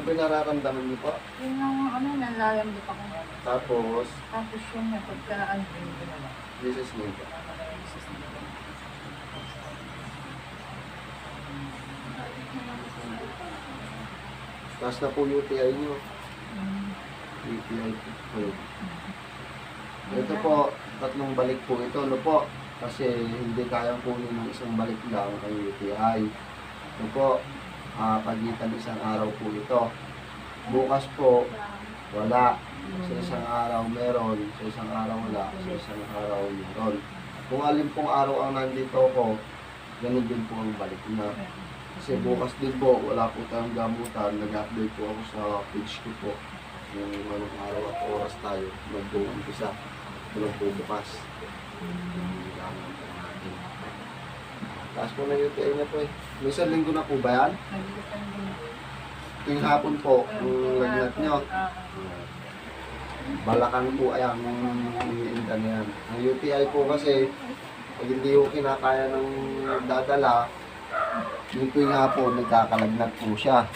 po yung nararamdaman niyo po? Yun ang ano, nalalambot ako. Tapos, Tapos yun na pagkaan. this is me po. Taas na po UTI niyo. UTI po. Ito po, tatlong balik po ito, ano po? Kasi hindi kayang kunin ng isang balik lang ang UTI. Ito po, pagitan isang araw po ito. Bukas po, wala. Sa isang araw meron, sa isang araw wala, sa isang araw meron. Kung alin pong araw ang nandito ko, ganun din po ang balik na. Kasi bukas din po, wala po tayong gamutan. Nag-update po ako sa page ko po. Yung anong araw at oras tayo, mag-umpisa. Walang po bukas. Taas po na UTI na po eh. Minsan linggo na po ba yan? Yung hapon po, yung lagnat nyo. Balakang po ay ang iniinda na yan. Ang UTI po kasi, pag hindi ko kinakaya ng dadala, yung tuwing hapon, nagkakalagnat po siya.